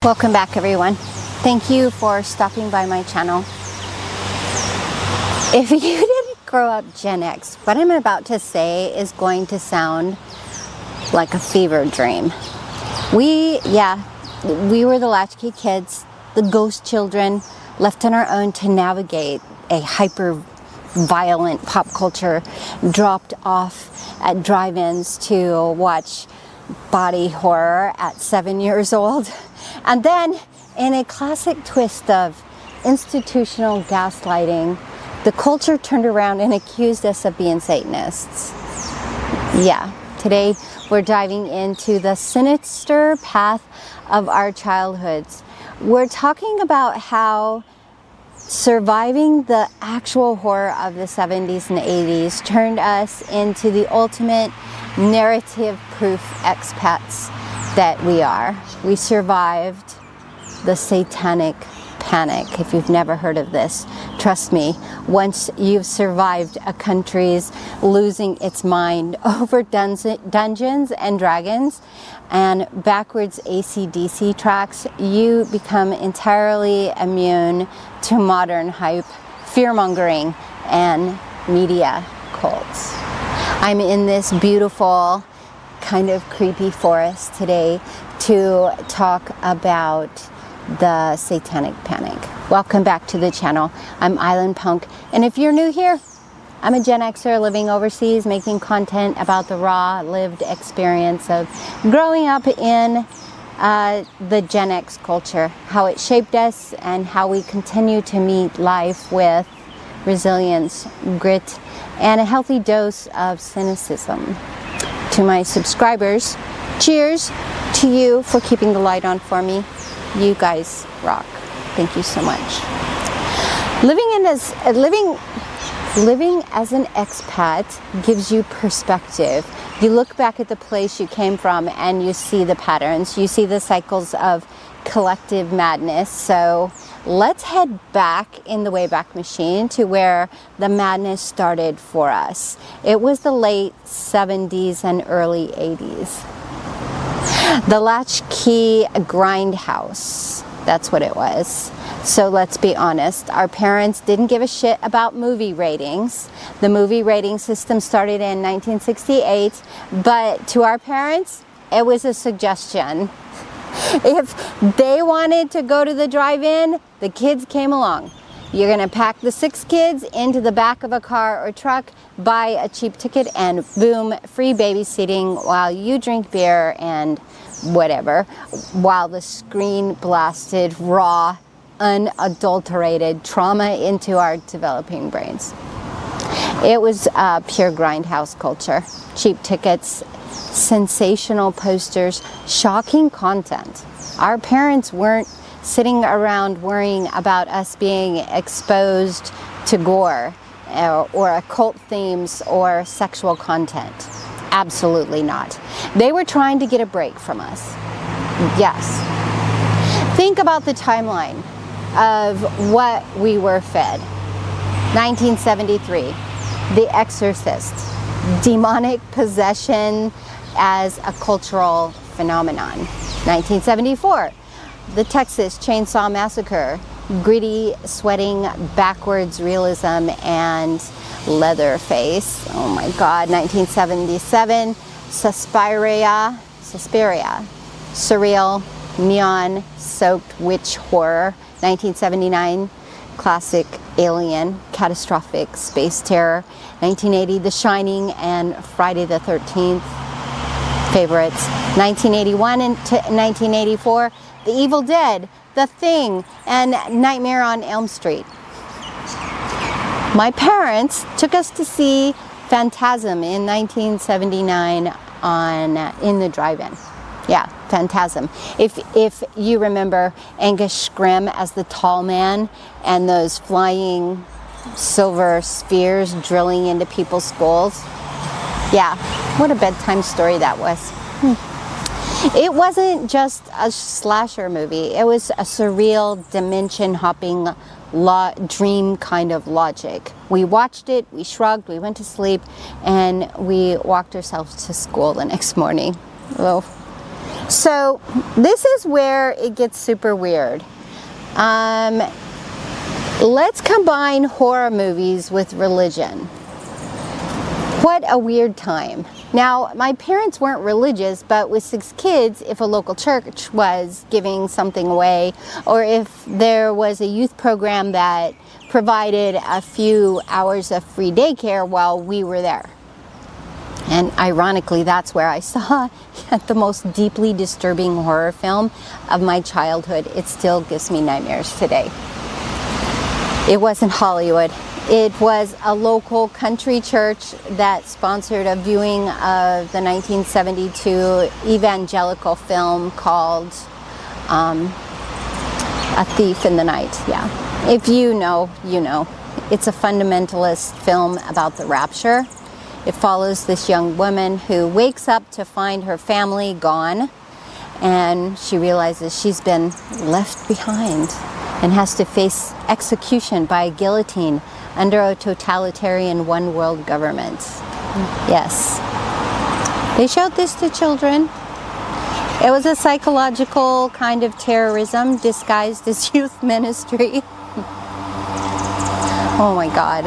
Welcome back, everyone. Thank you for stopping by my channel. If you didn't grow up Gen X, what I'm about to say is going to sound like a fever dream. We were the latchkey kids, the ghost children, left on our own to navigate a hyper violent pop culture, dropped off at drive-ins to watch body horror at 7 years old. And then, in a classic twist of institutional gaslighting, the culture turned around and accused us of being Satanists. Yeah, today we're diving into the sinister path of our childhoods. We're talking about how surviving the actual horror of the 70s and 80s turned us into the ultimate narrative-proof expats that we are. We survived the Satanic panic. If you've never heard of this, trust me, once you've survived a country's losing its mind over Dungeons and Dragons and backwards AC/DC tracks, you become entirely immune to modern hype, fear-mongering, and media cults. I'm in this beautiful, kind of creepy forest today to talk about the Satanic panic. Welcome back to the channel. I'm Island Punk, and if you're new here, I'm a Gen Xer living overseas, making content about the raw, lived experience of growing up in the Gen X culture, how it shaped us, and how we continue to meet life with resilience, grit, and a healthy dose of cynicism. To my subscribers, cheers to you for keeping the light on for me. You guys rock. Thank you so much. Living as an expat gives you perspective. You look back at the place you came from and you see the patterns. You see the cycles of collective madness. So let's head back in the Wayback Machine to where the madness started for us. It was the late 70s and early 80s. The latchkey grindhouse, that's what it was. So let's be honest, our parents didn't give a shit about movie ratings. The movie rating system started in 1968, but to our parents, it was a suggestion. If they wanted to go to the drive-in, the kids came along. You're gonna pack the 6 kids into the back of a car or truck, buy a cheap ticket, and boom, free babysitting while you drink beer and whatever, while the screen blasted raw, unadulterated trauma into our developing brains. It was pure grindhouse culture. Cheap tickets, sensational posters, shocking content. Our parents weren't sitting around worrying about us being exposed to gore or occult themes or sexual content. Absolutely not. They were trying to get a break from us. Yes. Think about the timeline of what we were fed. 1973, The Exorcist, demonic possession as a cultural phenomenon. 1974, the Texas Chainsaw Massacre, gritty, sweating, backwards realism, and Leatherface. Oh my God. 1977, Suspiria, surreal, neon-soaked witch horror. 1979, classic Alien, catastrophic space terror. 1980, The Shining and Friday the 13th, favorites. 1981 and 1984, The Evil Dead, The Thing, and Nightmare on Elm Street. My parents took us to see Phantasm in 1979 in the drive-in. Yeah, Phantasm. If you remember Angus Scrim as the tall man and those flying silver spheres drilling into people's skulls. Yeah, what a bedtime story that was. It wasn't just a slasher movie. It was a surreal, dimension-hopping dream kind of logic. We watched it, we shrugged, we went to sleep, and we walked ourselves to school the next morning. Well, So this is where it gets super weird. Let's combine horror movies with religion. What a weird time. Now, my parents weren't religious, but with 6 kids, if a local church was giving something away, or if there was a youth program that provided a few hours of free daycare while we were there. And ironically, that's where I saw the most deeply disturbing horror film of my childhood. It still gives me nightmares today. It wasn't Hollywood. It was a local country church that sponsored a viewing of the 1972 evangelical film called A Thief in the Night. Yeah. If you know, you know. It's a fundamentalist film about the rapture. It follows this young woman who wakes up to find her family gone, and she realizes she's been left behind and has to face execution by a guillotine under a totalitarian one-world government. Yes. They showed this to children. It was a psychological kind of terrorism disguised as youth ministry. Oh my God.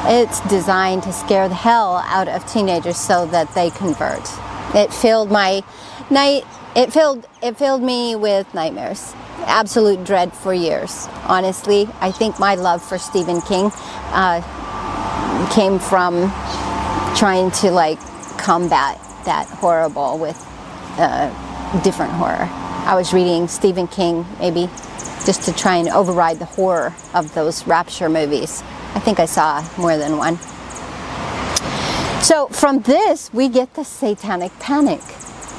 It's designed to scare the hell out of teenagers so that they convert. It filled my night. It filled me with nightmares. Absolute dread for years. Honestly, I think my love for Stephen King came from trying to like combat that horrible with different horror. I was reading Stephen King maybe just to try and override the horror of those rapture movies. I think I saw more than one. So from this, we get the satanic panic,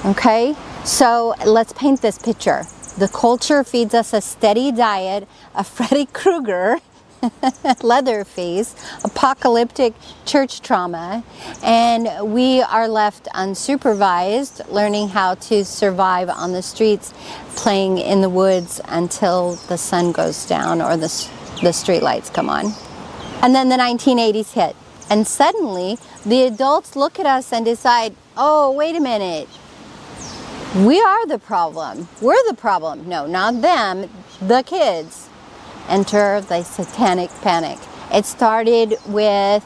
okay? So let's paint this picture. The culture feeds us a steady diet of Freddy Krueger, Leatherface, apocalyptic church trauma, and we are left unsupervised, learning how to survive on the streets, playing in the woods until the sun goes down or the street lights come on. And then the 1980s hit, and suddenly the adults look at us and decide, oh, wait a minute. We are the problem. We're the problem. No, not them, the kids. Enter the satanic panic. It started with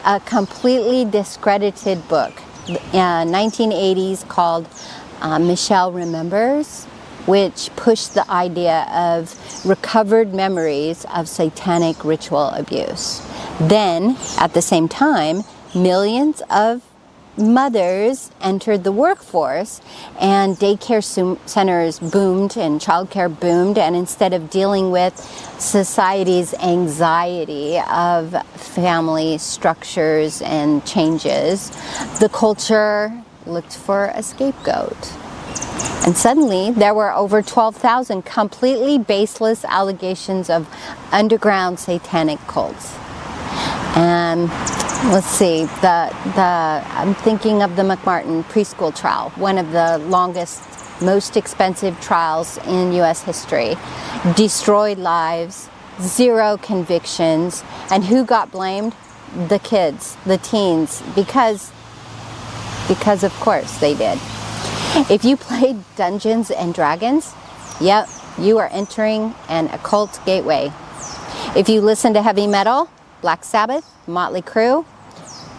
a completely discredited book, 1980s, called Michelle Remembers, which pushed the idea of recovered memories of satanic ritual abuse. Then, at the same time, millions of mothers entered the workforce, and daycare centers boomed and childcare boomed, and instead of dealing with society's anxiety of family structures and changes, the culture looked for a scapegoat. And suddenly there were over 12,000 completely baseless allegations of underground satanic cults. And let's see, I'm thinking of the McMartin preschool trial, one of the longest, most expensive trials in US history. Destroyed lives, 0 convictions, and who got blamed? The kids, the teens, because of course they did. If you played Dungeons and Dragons, yep, you are entering an occult gateway. If you listen to heavy metal, Black Sabbath, Motley Crue,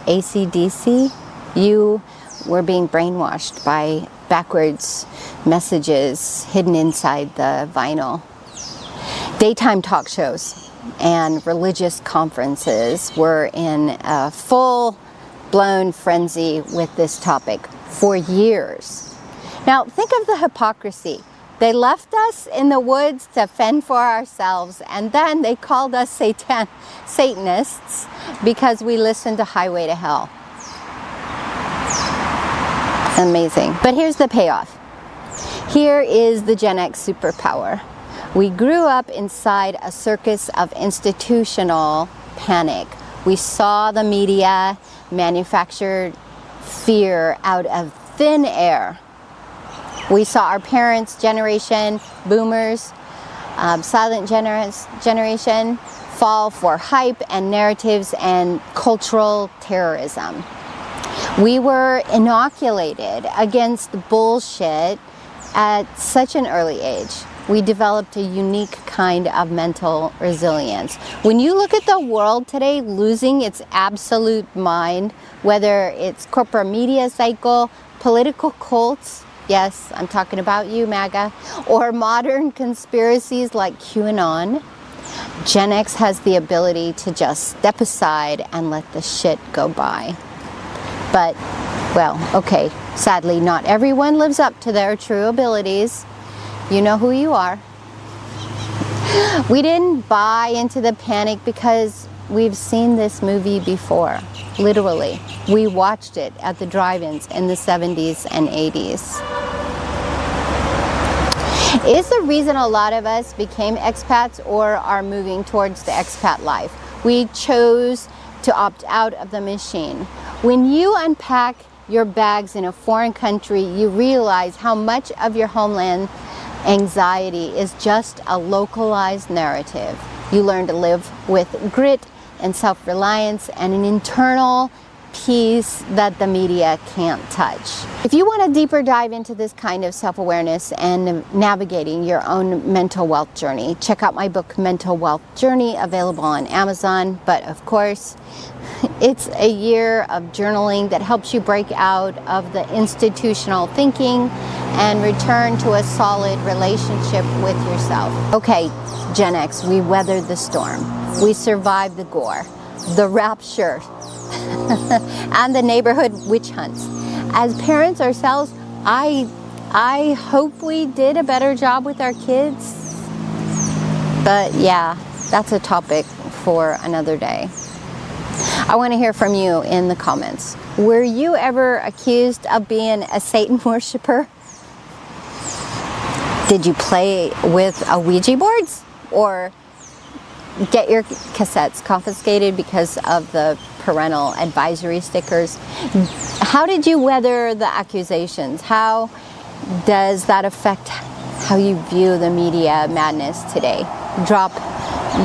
AC/DC, you were being brainwashed by backwards messages hidden inside the vinyl. Daytime talk shows and religious conferences were in a full-blown frenzy with this topic for years. Now, think of the hypocrisy. They left us in the woods to fend for ourselves, and then they called us Satanists because we listened to Highway to Hell. Amazing. But here's the payoff. Here is the Gen X superpower. We grew up inside a circus of institutional panic. We saw the media manufactured fear out of thin air. We saw our parents' generation, boomers, silent generation, fall for hype and narratives and cultural terrorism. We were inoculated against bullshit at such an early age. We developed a unique kind of mental resilience. When you look at the world today losing its absolute mind, whether it's corporate media cycle, political cults, yes, I'm talking about you, MAGA, or modern conspiracies like QAnon, Gen X has the ability to just step aside and let the shit go by. But, well, okay, sadly, not everyone lives up to their true abilities. You know who you are. We didn't buy into the panic because we've seen this movie before. Literally. We watched it at the drive-ins in the 70s and 80s. Is the reason a lot of us became expats or are moving towards the expat life? We chose to opt out of the machine. When you unpack your bags in a foreign country, you realize how much of your homeland anxiety is just a localized narrative. You learn to live with grit and self-reliance and an internal peace that the media can't touch. If you want a deeper dive into this kind of self-awareness and navigating your own mental wealth journey, check out my book, Mental Wealth Journey, available on Amazon. But of course, it's a year of journaling that helps you break out of the institutional thinking and return to a solid relationship with yourself. Okay, Gen X, we weathered the storm. We survived the gore, the rapture, and the neighborhood witch hunts. As parents ourselves, I hope we did a better job with our kids. But yeah, that's a topic for another day. I want to hear from you in the comments. Were you ever accused of being a Satan worshiper? Did you play with Ouija boards or get your cassettes confiscated because of the parental advisory stickers? How did you weather the accusations? How does that affect how you view the media madness today? Drop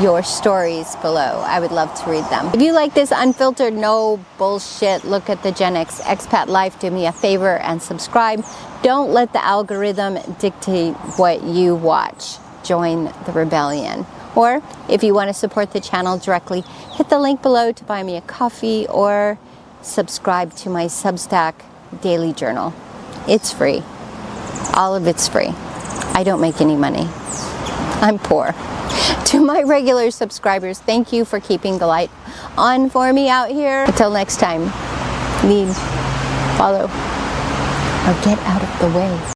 your stories below. I would love to read them. If you like this unfiltered, no bullshit look at the Gen X expat life, do me a favor and subscribe. Don't let the algorithm dictate what you watch. Join the rebellion. Or if you want to support the channel directly, hit the link below to buy me a coffee or subscribe to my Substack daily journal. It's free. All of it's free. I don't make any money. I'm poor. To my regular subscribers, thank you for keeping the light on for me out here. Until next time, lead, follow, or get out of the way.